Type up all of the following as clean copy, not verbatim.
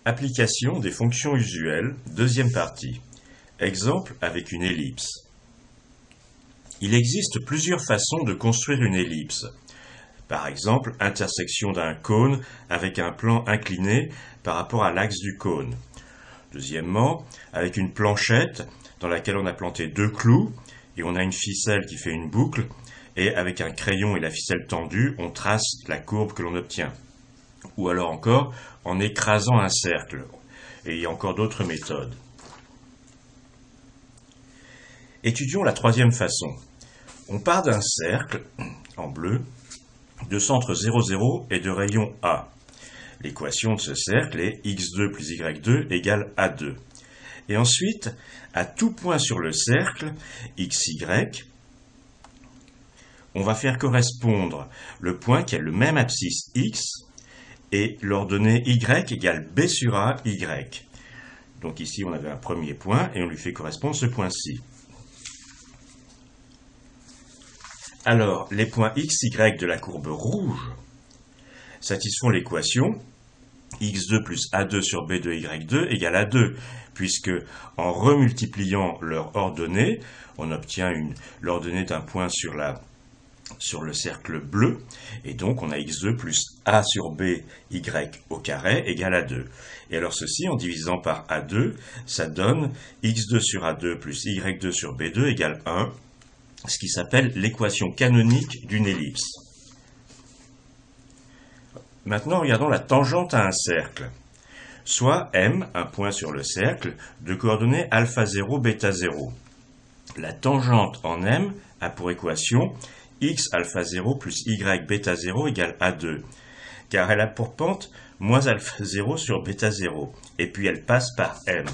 Application des fonctions usuelles, deuxième partie. Exemple avec une ellipse. Il existe plusieurs façons de construire une ellipse. Par exemple, intersection d'un cône avec un plan incliné par rapport à l'axe du cône. Deuxièmement, avec une planchette dans laquelle on a planté deux clous et on a une ficelle qui fait une boucle et avec un crayon et la ficelle tendue, on trace la courbe que l'on obtient. Ou alors encore en écrasant un cercle. Et il y a encore d'autres méthodes. Étudions la troisième façon. On part d'un cercle, en bleu, de centre 0, 0 et de rayon A. L'équation de ce cercle est x2 plus y2 égale A2. Et ensuite, à tout point sur le cercle, xy, on va faire correspondre le point qui a le même abscisse x et l'ordonnée y égale b sur a, y. Donc ici, on avait un premier point et on lui fait correspondre ce point-ci. Alors, les points x, y de la courbe rouge satisfont l'équation x2 plus a2 sur b2, y2 égale a2, puisque en remultipliant leurs ordonnées, on obtient l'ordonnée d'un point sur le cercle bleu, et donc on a x2 plus a sur b, y au carré égale a2. Et alors ceci, en divisant par a2, ça donne x2 sur a2 plus y2 sur b2 égale 1, ce qui s'appelle l'équation canonique d'une ellipse. Maintenant, regardons la tangente à un cercle. Soit M, un point sur le cercle, de coordonnées alpha 0, bêta 0. La tangente en M a pour équation x alpha 0 plus y bêta 0 égale A2, car elle a pour pente moins alpha 0 sur bêta 0, et puis elle passe par M.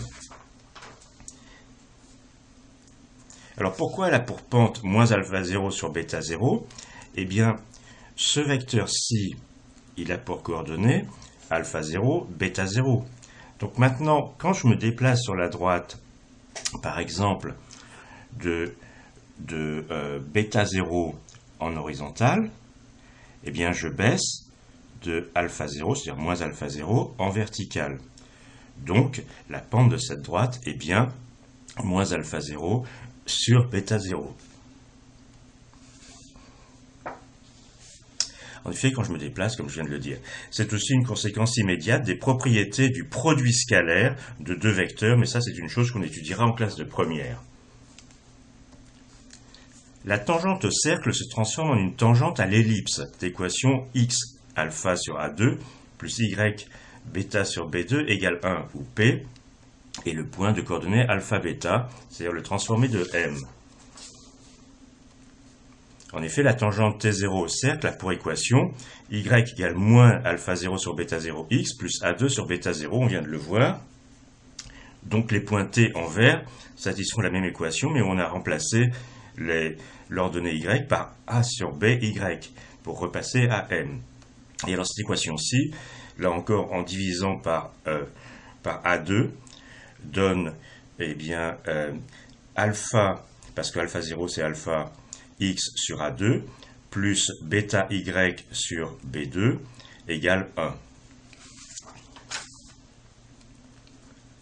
Alors pourquoi elle a pour pente moins alpha 0 sur bêta 0? Eh bien, ce vecteur-ci, il a pour coordonnées alpha 0, bêta 0. Donc maintenant, quand je me déplace sur la droite, par exemple, de bêta 0 en horizontal, eh bien je baisse de alpha 0, c'est-à-dire moins alpha 0, en vertical. Donc la pente de cette droite est bien moins alpha 0 sur bêta 0. En effet, quand je me déplace, comme je viens de le dire, c'est aussi une conséquence immédiate des propriétés du produit scalaire de deux vecteurs, mais ça c'est une chose qu'on étudiera en classe de première. La tangente au cercle se transforme en une tangente à l'ellipse d'équation x alpha sur A2 plus y bêta sur B2 égale 1 où P est le point de coordonnées alpha bêta, c'est-à-dire le transformé de M. En effet, la tangente T0 au cercle a pour équation y égale moins alpha 0 sur bêta 0 x plus A2 sur bêta 0, on vient de le voir. Donc les points T en vert satisfont la même équation, mais on a remplacé l'ordonnée y par a sur b, y, pour repasser à m. Et alors cette équation-ci, là encore en divisant par a2, donne eh bien, alpha, parce que alpha 0 c'est alpha x sur a2, plus bêta y sur b2 égale 1.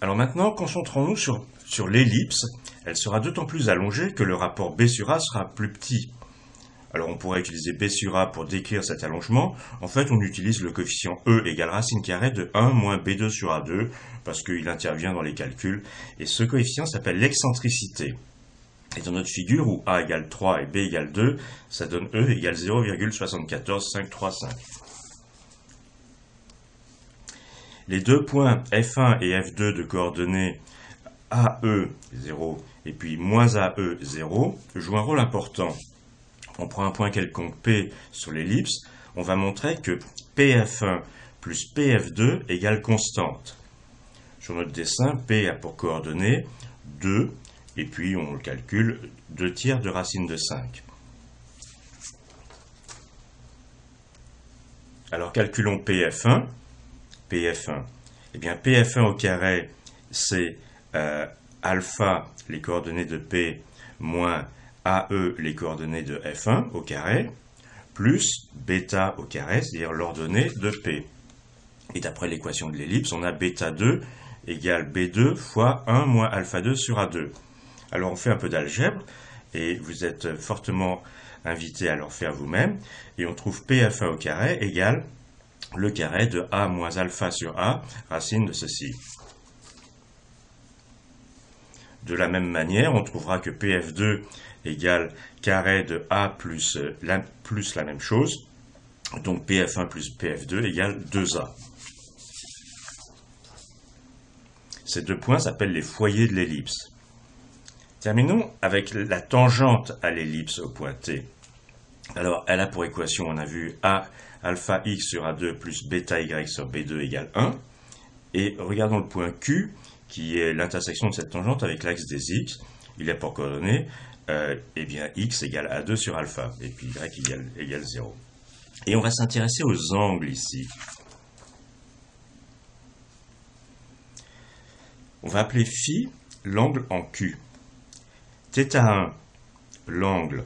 Alors maintenant, concentrons-nous sur l'ellipse. Elle sera d'autant plus allongée que le rapport B sur A sera plus petit. Alors on pourrait utiliser B sur A pour décrire cet allongement. En fait, on utilise le coefficient E égale racine carrée de 1 moins B2 sur A2, parce qu'il intervient dans les calculs. Et ce coefficient s'appelle l'excentricité. Et dans notre figure, où A égale 3 et B égale 2, ça donne E égale 0,74535. Les deux points F1 et F2 de coordonnées AE 0 et puis moins AE 0 jouent un rôle important. On prend un point quelconque P sur l'ellipse, on va montrer que PF1 plus PF2 égale constante. Sur notre dessin, P a pour coordonnées 2, et puis on le calcule 2 tiers de racine de 5. Alors calculons PF1. PF1. Eh bien, PF1 au carré, c'est alpha, les coordonnées de P, moins AE, les coordonnées de F1 au carré, plus bêta au carré, c'est-à-dire l'ordonnée de P. Et d'après l'équation de l'ellipse, on a bêta 2 égale B2 fois 1 moins alpha 2 sur A2. Alors on fait un peu d'algèbre, et vous êtes fortement invité à le faire vous-même, et on trouve PF1 au carré égale le carré de A moins alpha sur A, racine de ceci. De la même manière, on trouvera que PF2 égale carré de A plus la même chose, donc PF1 plus PF2 égale 2A. Ces deux points s'appellent les foyers de l'ellipse. Terminons avec la tangente à l'ellipse au point T. Alors, elle a pour équation, on a vu A alpha x sur A2 plus bêta y sur B2 égale 1. Et regardons le point Q, qui est l'intersection de cette tangente avec l'axe des x. Il a pour coordonnées, eh bien, x égale A2 sur alpha, et puis y égale 0. Et on va s'intéresser aux angles ici. On va appeler phi l'angle en Q. Θ1, l'angle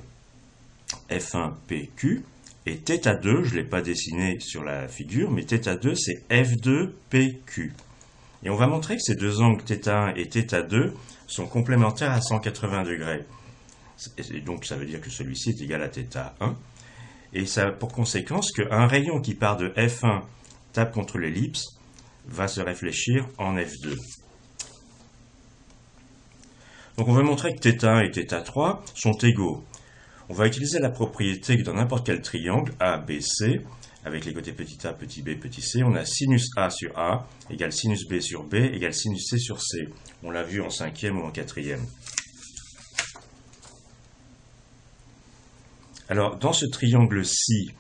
F1PQ, et θ2, je ne l'ai pas dessiné sur la figure, mais θ2 c'est F2PQ. Et on va montrer que ces deux angles θ1 et θ2 sont complémentaires à 180 degrés. Et donc ça veut dire que celui-ci est égal à θ1. Et ça a pour conséquence qu'un rayon qui part de F1 tape contre l'ellipse va se réfléchir en F2. Donc on veut montrer que θ1 et θ3 sont égaux. On va utiliser la propriété que dans n'importe quel triangle ABC, avec les côtés petit a, petit b, petit c, on a sinus A sur A égale sinus B sur B égale sinus C sur C. On l'a vu en 5e ou en 4e. Alors, dans ce triangle-ci,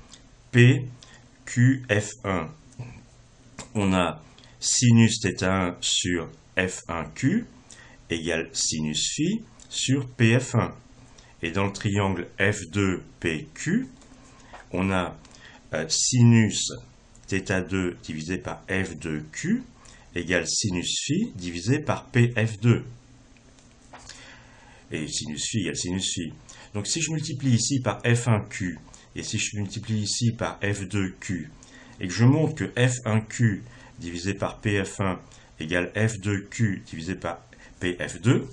P, Q, F1, on a sinus θ1 sur F1Q égale sinus phi sur PF1. Et dans le triangle F2PQ, on a sinus θ2 divisé par F2Q égale sinus phi divisé par PF2. Et sinus phi égale sinus phi. Donc si je multiplie ici par F1Q et si je multiplie ici par F2Q et que je montre que F1Q divisé par PF1 égale F2Q divisé par PF2,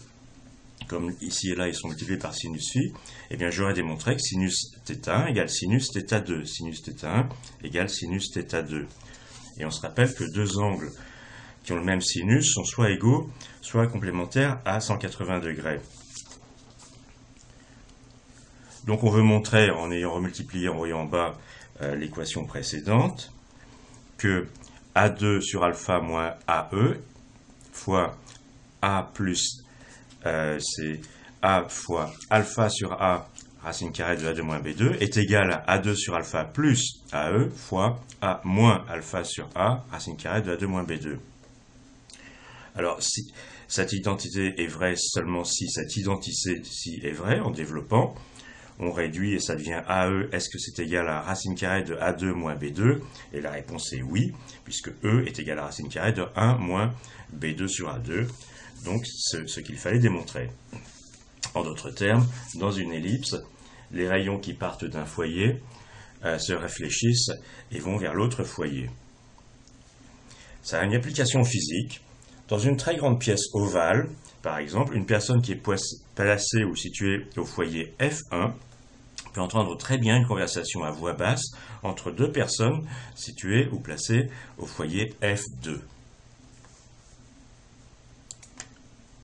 comme ici et là ils sont multipliés par sinus phi, eh bien j'aurais démontré que sinus θ1 égale sinus θ2, sinus θ1 égale sinus θ2. Et on se rappelle que deux angles qui ont le même sinus sont soit égaux, soit complémentaires à 180 degrés. Donc on veut montrer, en ayant remultiplié en haut et en bas l'équation précédente, que A2 sur alpha moins AE fois A plus c'est A fois alpha sur A racine carrée de A2 moins B2 est égal à A2 sur alpha plus AE fois A moins alpha sur A racine carrée de A2 moins B2. Alors, si cette identité est vraie seulement si cette identité-ci est vraie, en développant, on réduit et ça devient AE, est-ce que c'est égal à racine carrée de A2 moins B2? Et la réponse est oui, puisque E est égal à racine carrée de 1 moins B2 sur A2. Donc, ce qu'il fallait démontrer. En d'autres termes, dans une ellipse, les rayons qui partent d'un foyer se réfléchissent et vont vers l'autre foyer. Ça a une application physique. Dans une très grande pièce ovale, par exemple, une personne qui est placée ou située au foyer F1 peut entendre très bien une conversation à voix basse entre deux personnes situées ou placées au foyer F2.